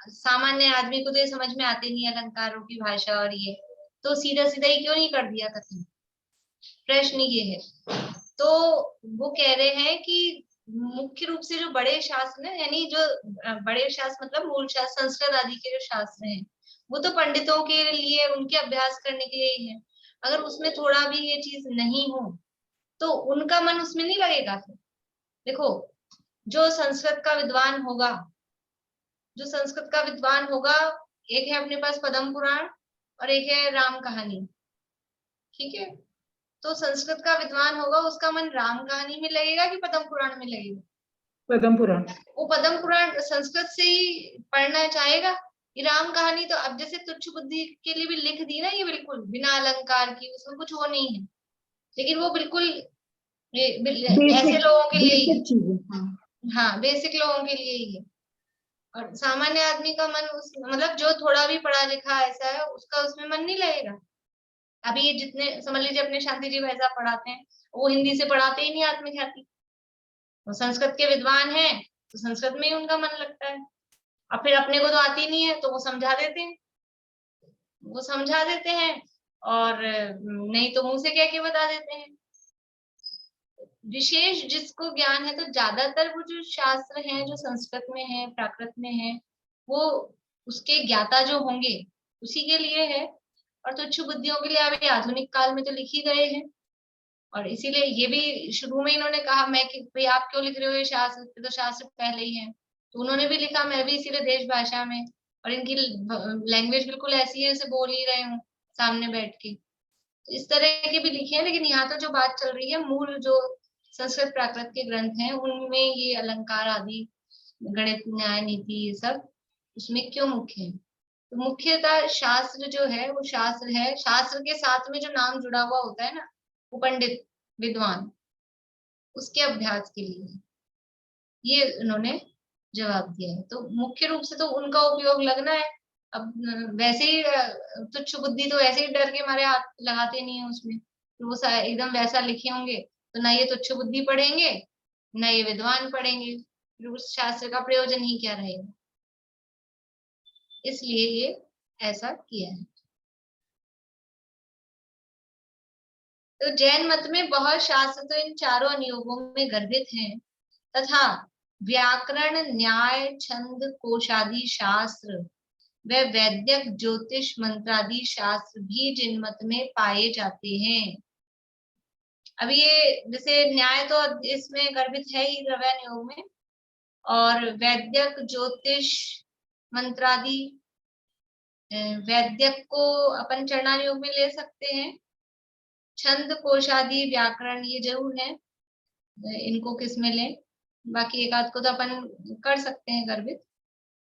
[SPEAKER 1] सामान्य आदमी को तो ये समझ में आते नहीं अलंकारों की भाषा, और ये तो सीधा सीधा ही क्यों नहीं कर दिया कथन। प्रश्न ये है। तो वो कह रहे हैं कि मुख्य रूप से जो बड़े शास्त्र हैं, यानी जो बड़े शास्त्र मतलब मूल शास्त्र संस्कृत आदि के जो शास्त्र हैं, वो तो पंडितों के लिए, उनके अभ्यास करने के लिए ही है। अगर उसमें थोड़ा भी ये चीज नहीं हो तो उनका मन उसमें नहीं लगेगा। फिर देखो, जो संस्कृत का विद्वान होगा, एक है अपने पास पद्म पुराण और एक है राम कहानी, ठीक है। तो संस्कृत का विद्वान होगा, उसका मन राम कहानी में लगेगा कि पद्म पुराण में लगेगा?
[SPEAKER 2] पद्म पुराण।
[SPEAKER 1] वो पद्म पुराण संस्कृत से ही पढ़ना चाहेगा। ये राम कहानी तो अब जैसे तुच्छ बुद्धि के लिए भी लिख दी ना, ये बिल्कुल बिना अलंकार की, उसमें कुछ वो नहीं है, लेकिन वो बिल्कुल ऐसे लोगों के लिए ही है। हाँ, बेसिक लोगों के लिए ही है। और सामान्य आदमी का मन मतलब जो थोड़ा भी पढ़ा लिखा ऐसा है, उसका उसमें मन नहीं लगेगा। अभी ये जितने समझ लीजिए अपने शांति जी वैसा पढ़ाते हैं, वो हिंदी से पढ़ाते ही नहीं आत्मख्याति, वो संस्कृत के विद्वान हैं तो संस्कृत में ही उनका मन लगता है। अब फिर अपने को तो आती नहीं है तो वो समझा देते हैं और नहीं तो मुंह से कह के बता देते हैं। विशेष जिसको ज्ञान है, तो ज्यादातर वो जो शास्त्र हैं जो संस्कृत में है, प्राकृत में है, वो उसके ज्ञाता जो होंगे उसी के लिए है। और तुच्छ बुद्धियों के लिए अभी आधुनिक काल में तो लिख ही गए हैं, और इसीलिए ये भी शुरू में इन्होंने कहा मैं कि भाई आप क्यों लिख रहे हो ये शास्त्र, तो शास्त्र पहले ही है। तो उन्होंने भी लिखा, मैं भी इसीलिए देश भाषा में, और इनकी लैंग्वेज बिल्कुल ऐसी है जैसे बोल ही रहे हूँ सामने बैठ के। तो इस तरह के भी लिखे हैं, लेकिन यहाँ तो जो बात चल रही है मूल जो संस्कृत प्राकृत के ग्रंथ हैं उनमें ये अलंकार आदि, गणित न्याय नीति, ये सब उसमें क्यों मुख्य है। तो मुख्यतः शास्त्र जो है वो शास्त्र है, शास्त्र के साथ में जो नाम जुड़ा हुआ होता है ना, वो पंडित विद्वान, उसके अभ्यास के लिए ये उन्होंने जवाब दिया है। तो मुख्य रूप से तो उनका उपयोग लगना है। अब वैसे ही तुच्छ बुद्धि तो ऐसे ही डर के मारे हाथ लगाते नहीं है उसमें, तो वो एकदम वैसा लिखे होंगे तो ना ये तुच्छ बुद्धि पढ़ेंगे ना ये विद्वान पढ़ेंगे, फिर उस शास्त्र का प्रयोजन ही क्या रहेगा। इसलिए ये ऐसा किया है। तो जैन मत में बहुत शास्त्र तो इन चारों अनुयोगों में गर्भित हैं तथा व्याकरण, न्याय, छंद, कोशादि शास्त्र व वैद्यक, ज्योतिष, मंत्रादि शास्त्र भी जिन मत में पाए जाते हैं। अब ये जैसे न्याय तो इसमें गर्भित है ही द्रव्यान योग में, और वैद्यक, ज्योतिष, मंत्रादि, वैद्यक को अपन चरणान योग में ले सकते हैं। छंद, कोशादि, व्याकरण ये जरूर है, इनको किस में लें, बाकी एक आध को तो अपन कर सकते हैं गर्भित।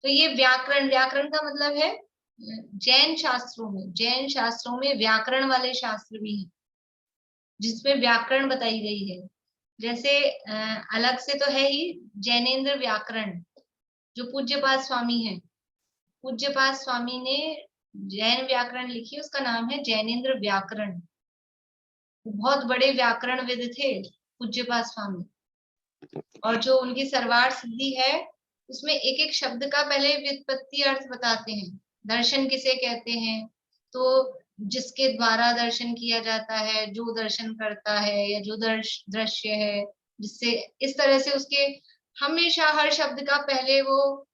[SPEAKER 1] तो ये व्याकरण, व्याकरण का मतलब है जैन शास्त्रों में व्याकरण वाले शास्त्र भी हैं जिसमें व्याकरण बताई गई है। जैसे अलग से तो है ही जैनेन्द्र व्याकरण, जो पूज्यपाद स्वामी है, पूज्यपाद स्वामी ने जैन व्याकरण लिखी, उसका नाम है जैनेन्द्र व्याकरण। बहुत बड़े व्याकरणविद थे पूज्यपाद स्वामी, और जो उनकी सरवार सिद्धि है उसमें एक एक शब्द का पहले व्युत्पत्ति अर्थ बताते हैं। दर्शन किसे कहते हैं, तो जिसके द्वारा दर्शन किया जाता है, जो दर्शन करता है या जो दृश्य है, जिससे इस तरह से उसके हमेशा हर शब्द का पहले वो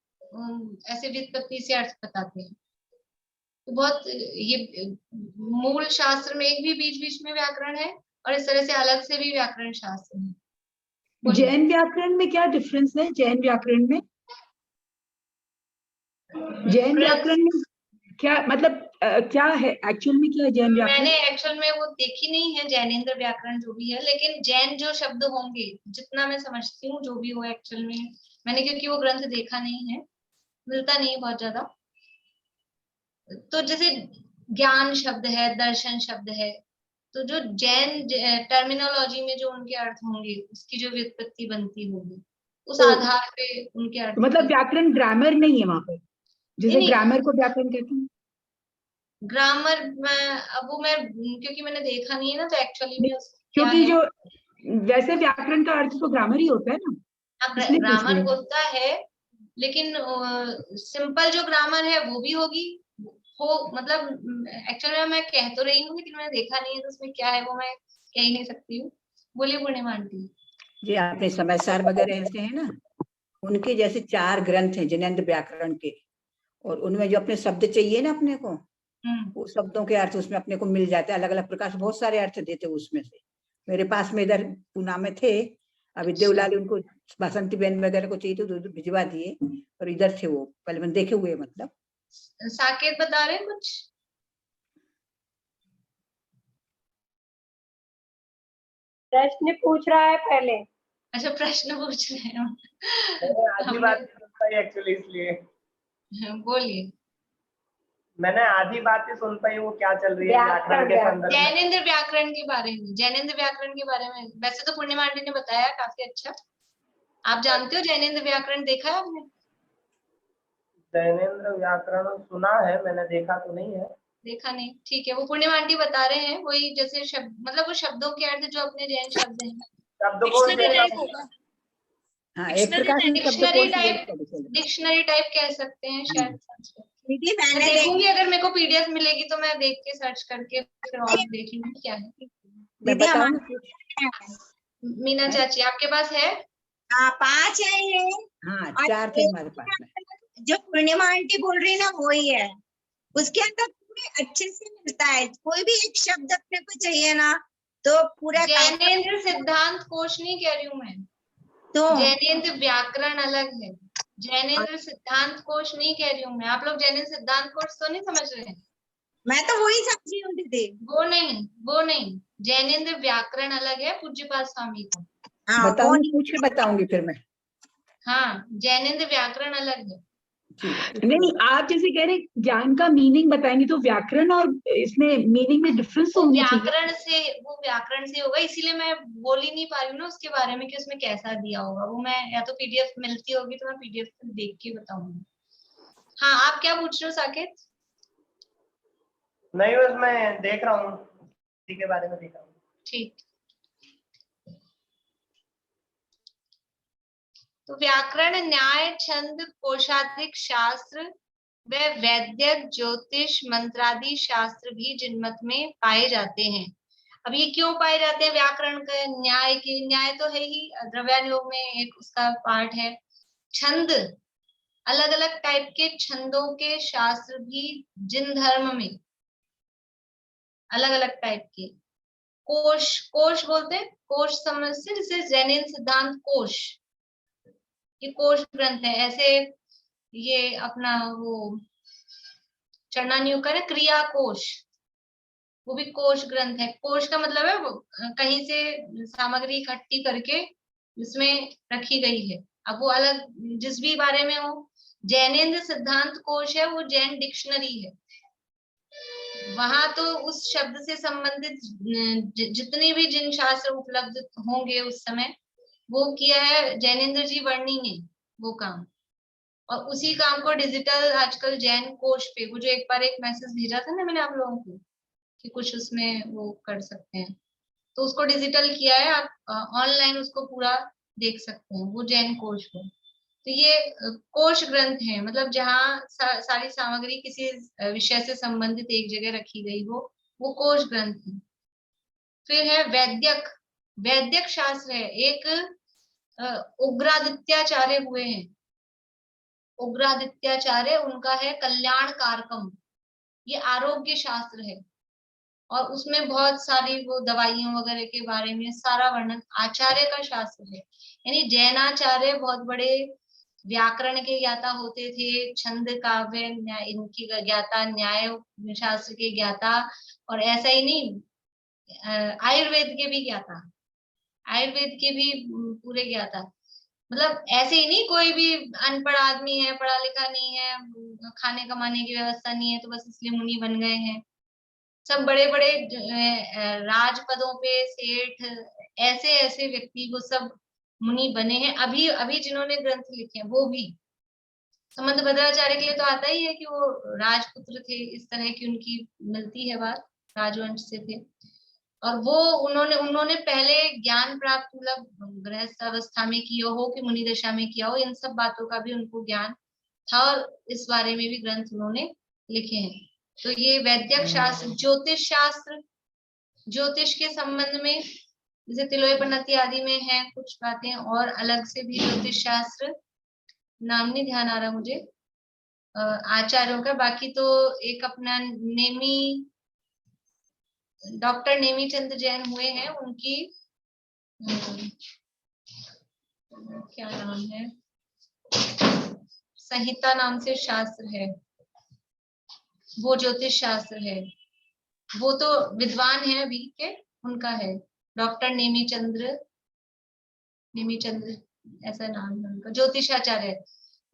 [SPEAKER 1] ऐसे व्युत्पत्ति से अर्थ बताते हैं। तो बहुत ये मूल शास्त्र में एक भी बीच बीच में व्याकरण है, और इस तरह से अलग से भी व्याकरण शास्त्र है।
[SPEAKER 2] जैन व्याकरण में क्या डिफरेंस है? जैन व्याकरण में क्या मतलब क्या है एक्चुअल में, क्या है जैन व्याकरण?
[SPEAKER 1] मैंने एक्चुअल में वो देखी नहीं है जैनेन्द्र व्याकरण जो भी है, लेकिन जैन जो शब्द होंगे, जितना मैं समझती हूँ, जो भी हो एक्चुअल में, मैंने क्योंकि वो ग्रंथ देखा नहीं है, मिलता नहीं बहुत ज्यादा। तो जैसे ज्ञान शब्द है, दर्शन शब्द है, तो जो जैन टर्मिनोलॉजी में जो उनके अर्थ होंगे, उसकी जो व्युत्पत्ति बनती होगी, उस आधार पे उनके अर्थ।
[SPEAKER 2] मतलब व्याकरण ग्रामर नहीं है वहां पर, जैसे ग्रामर को व्याकरण कहते हैं।
[SPEAKER 1] ग्रामर अब मैं क्योंकि मैंने देखा नहीं है ना, तो एक्चुअली में
[SPEAKER 2] क्योंकि जो वैसे व्याकरण का अर्थ तो ग्रामर ही होता है ना।
[SPEAKER 1] ग्रामर होता है, लेकिन सिंपल जो ग्रामर है वो भी होगी मतलब एक्चुअली मैं कह तो रही हूँ, लेकिन मैंने देखा नहीं है, तो उसमें क्या है वो मैं कह ही नहीं सकती हूँ। बोलिए पूर्णिमा आंटी
[SPEAKER 3] जी। आपने समाचार वगैरह ऐसे है ना, उनके जैसे 4 ग्रंथ हैं जैनेन्द्र व्याकरण के, और उनमें जो अपने शब्द चाहिए ना अपने को, वो शब्दों के अर्थ उसमें अपने को मिल जाते हैं। अलग अलग प्रकार से बहुत सारे अर्थ देते उसमें से। मेरे पास में इधर पूना में थे, अभी देवलाली उनको बसंती बहन वगैरह को चाहिए तो भिजवा दिए, और इधर थे वो, पहले मैंने देखे हुए। मतलब
[SPEAKER 1] साकेत बता रहे कुछ?
[SPEAKER 13] प्रश्न पूछ रहा है पहले।
[SPEAKER 1] अच्छा, प्रश्न पूछ रहे हैं।
[SPEAKER 14] आधी बात नहीं सुन पाई एक्चुअली, इसलिए
[SPEAKER 1] बोलिए।
[SPEAKER 14] मैंने आधी बात ही सुन पाई, वो क्या चल रही है व्याकरण के संदर्भ में।
[SPEAKER 1] जैनेन्द्र व्याकरण के बारे में, जैनेन्द्र व्याकरण के बारे में वैसे तो पूर्णिमा आंटी ने बताया काफी अच्छा। आप जानते हो जैनेन्द्र व्याकरण, देखा है आपने?
[SPEAKER 14] जैनेन्द्र व्याकरण सुना है मैंने, देखा तो नहीं है।
[SPEAKER 1] देखा नहीं, ठीक है। वो पूर्णिमा आंटी बता रहे हैं, वही जैसे शब्द, मतलब वो शब्दों के अर्थ जो अपने जैन शब्द हैं, डिक्शनरी टाइप कह सकते हैं शायद। मैं देखूंगी, अगर मेरे को पीडीएफ मिलेगी तो मैं देख के सर्च करके फिर और देख लूंगी क्या है। मीना चाची आपके पास है?
[SPEAKER 9] हाँ 5 है ये।
[SPEAKER 3] हाँ 4 थे हमारे पास।
[SPEAKER 9] जो पूर्णिमा आंटी बोल रही है ना वो ही है, उसके अंदर पूरे अच्छे से मिलता है। कोई भी एक शब्द अपने को चाहिए ना तो पूरा।
[SPEAKER 1] जैनेन्द्र सिद्धांत कोश नहीं कह रही हूँ मैं, तो जैनेन्द्र व्याकरण अलग है, जैनेन्द्र सिद्धांत कोश नहीं कह रही हूँ मैं। आप लोग जैनेन्द्र सिद्धांत कोश तो नहीं समझ रहे हैं?
[SPEAKER 9] मैं तो वही समझी हूँ दीदी।
[SPEAKER 1] वो नहीं, जैनेन्द्र व्याकरण अलग है पूज्यपाद स्वामी को।
[SPEAKER 3] बताऊंगी, पूछ के बताऊंगी फिर मैं।
[SPEAKER 1] हाँ, जैनेन्द्र व्याकरण अलग है।
[SPEAKER 2] नहीं, आप जैसे कह रहे ज्ञान का मीनिंग बताएंगे, तो व्याकरण और इसमें मीनिंग में डिफरेंस तो होना चाहिए।
[SPEAKER 1] वो व्याकरण से होगा, इसीलिए मैं बोल ही नहीं पा रही हूँ ना उसके बारे में कि उसमें कैसा दिया होगा। वो मैं या तो पीडीएफ मिलती होगी तो मैं पीडीएफ देख के बताऊंगी। हाँ, आप क्या पूछ रहे हो साकेत?
[SPEAKER 14] नहीं, बस मैं देख रहा हूँ, इसी के बारे में देख रहा हूँ।
[SPEAKER 1] ठीक। तो व्याकरण न्याय, छंद, कोशाधिक शास्त्र व वैद्यक, ज्योतिष, मंत्रादि शास्त्र भी जिनमत में पाए जाते हैं। अब ये क्यों पाए जाते हैं? व्याकरण का न्याय तो है ही, द्रव्यान योग में एक उसका पार्ट है। छंद, अलग अलग टाइप के छंदों के शास्त्र भी जिन धर्म में अलग अलग टाइप के, कोश, कोश बोलते हैं, कोश समझ से, जैसे जैनिन सिद्धांत कोश, ये कोश ग्रंथ है। ऐसे ये अपना वो चरणान्युकर है, क्रिया कोश, वो भी कोश ग्रंथ है। कोश का मतलब है वो कहीं से सामग्री इकट्ठी करके जिसमें रखी गई है। अब वो अलग जिस भी बारे में हो, जैनेन्द्र सिद्धांत कोश है, वो जैन डिक्शनरी है। वहां तो उस शब्द से संबंधित जितने भी जिन शास्त्र उपलब्ध होंगे उस समय, वो किया है जैनेन्द्र जी वर्णी ने वो काम। और उसी काम को डिजिटल आजकल जैन कोश पे, वो जो एक बार एक मैसेज भेजा था ना मैंने आप लोगों को कि कुछ उसमें वो कर सकते हैं, तो उसको डिजिटल किया है, आप ऑनलाइन उसको पूरा देख सकते हैं, वो जैन कोश को। तो ये कोश ग्रंथ है, मतलब जहाँ सारी सामग्री किसी विषय से संबंधित एक जगह रखी गई हो, वो कोश ग्रंथ है। फिर है वैद्यक, वैद्यक शास्त्र है। एक उग्रादित्याचार्य हुए हैं, उग्रादित्याचार्य, उनका है कल्याण कारकम, ये आरोग्य शास्त्र है। और उसमें बहुत सारी वो दवाइयों वगैरह के बारे में सारा वर्णन, आचार्य का शास्त्र है। यानी जैनाचार्य बहुत बड़े व्याकरण के ज्ञाता होते थे, छंद काव्य इनकी ज्ञाता, न्याय शास्त्र के ज्ञाता, और ऐसा ही नहीं आयुर्वेद के भी ज्ञाता, आयुर्वेद के भी पूरे ज्ञाता। मतलब ऐसे ही नहीं कोई भी अनपढ़ आदमी है, पढ़ा लिखा नहीं है, खाने कमाने की व्यवस्था नहीं है तो बस इसलिए मुनि बन गए हैं। सब बड़े बड़े राजपदों पे सेठ, ऐसे ऐसे व्यक्ति वो सब मुनि बने हैं। अभी अभी जिन्होंने ग्रंथ लिखे हैं वो भी, संबंध भद्राचार्य के लिए तो आता ही है कि वो राजपुत्र थे, इस तरह की उनकी मिलती है बात, राजवंश से थे। और वो उन्होंने पहले ज्ञान प्राप्त, मतलब गृहस्थ अवस्था में किया हो कि मुनि दशा में किया हो, इन सब बातों का भी उनको ज्ञान था और इस बारे में भी ग्रंथ उन्होंने लिखे हैं। तो ये वैद्यक शास्त्र, ज्योतिष शास्त्र, ज्योतिष के संबंध में जैसे तिलोयपनति आदि में है कुछ बातें, और अलग से भी ज्योतिष शास्त्र, नाम नहीं ध्यान आ रहा मुझे आचार्यों का। बाकी तो एक अपना नेमी, डॉक्टर नेमी चंद जैन हुए हैं, उनकी क्या नाम है, संहिता नाम से शास्त्र है, वो ज्योतिष शास्त्र है। वो तो विद्वान है अभी के, उनका है डॉक्टर नेमी चंद्र ऐसा नाम है उनका, ज्योतिषाचार्य,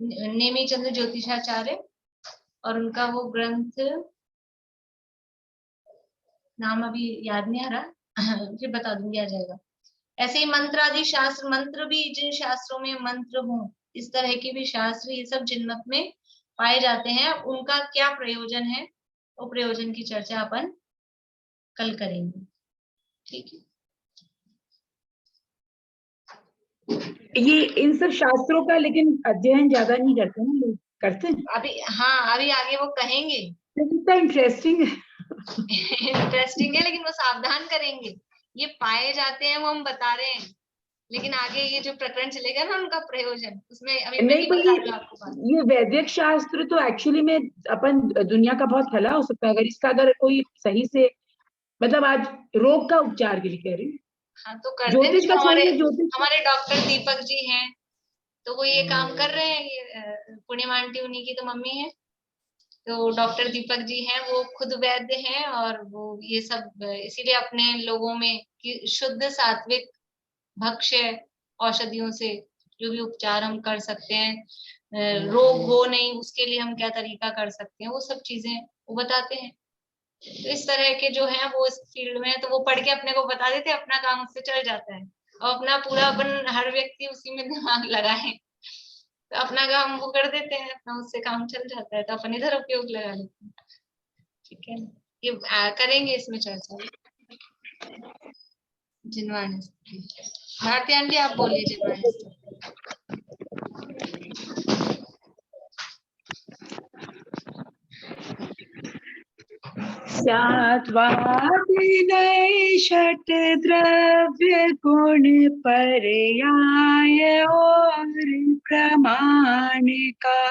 [SPEAKER 1] नेमी चंद्र ज्योतिषाचार्य। और उनका वो ग्रंथ नाम अभी याद नहीं आ रहा, फिर बता दूंगी, आ जाएगा। ऐसे ही मंत्र आदि शास्त्र, मंत्र भी जिन शास्त्रों में मंत्र हो, इस तरह के भी शास्त्र, ये सब जिनमत में पाए जाते हैं। उनका क्या प्रयोजन है, वो प्रयोजन की चर्चा अपन कल करेंगे, ठीक है।
[SPEAKER 2] ये इन सब शास्त्रों का लेकिन अध्ययन ज्यादा नहीं करते ना लोग, करते हैं
[SPEAKER 1] अभी, हाँ अभी आगे वो कहेंगे।
[SPEAKER 2] कितना इंटरेस्टिंग है।
[SPEAKER 1] इंटरेस्टिंग है, लेकिन वो सावधान करेंगे, ये पाए जाते हैं वो हम बता रहे हैं, लेकिन आगे ये जो प्रकरण चलेगा ना उनका प्रयोजन, उसमें अभी
[SPEAKER 2] नहीं, पर
[SPEAKER 1] आपको
[SPEAKER 2] ये वैदिक शास्त्र तो एक्चुअली में अपन दुनिया का बहुत भला हो सकता है अगर इसका, अगर कोई सही से, मतलब आज रोग का उपचार के लिए कह रही हूँ।
[SPEAKER 1] हाँ तो करते
[SPEAKER 2] ज्योतिष का
[SPEAKER 1] हमारे डॉक्टर दीपक जी हैं, तो वो ये काम कर रहे हैं। ये पूर्णिमा आंटी उन्हीं की तो मम्मी है, तो डॉक्टर दीपक जी हैं, वो खुद वैद्य हैं, और वो ये सब इसीलिए अपने लोगों में कि शुद्ध सात्विक भक्ष्य औषधियों से जो भी उपचार हम कर सकते हैं, रोग हो नहीं उसके लिए हम क्या तरीका कर सकते हैं, वो सब चीजें वो बताते हैं। तो इस तरह के जो है वो इस फील्ड में, तो वो पढ़ के अपने को बता देते हैं, अपना काम उससे चल जाता है, और अपना पूरा अपन हर व्यक्ति उसी में दिमाग लगाए तो अपना काम वो कर देते हैं, अपना उससे काम चल जाता है, तो अपन इधर उपयोग लगा लेते हैं, ठीक है। ये करेंगे इसमें चर्चा जिनवाणी। भारती आंटी आप बोलिए जिनवाणी।
[SPEAKER 2] सात्वादिनय षट द्रव्य गुण पर्याय और प्रमाणिका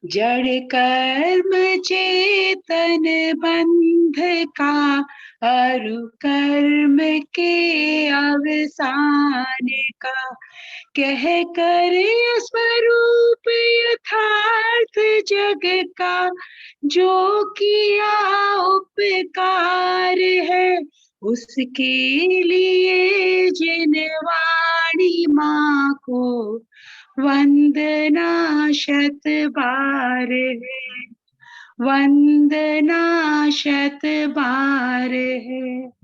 [SPEAKER 2] जड़ कर्म चेतन बंध का अरु कर्म के अवसान का कह कर स्वरूप यथार्थ जग का जो किया उपकार है उसके लिए जिन वाणी माँ को वंदना शत बार है, वंदना शत बार है।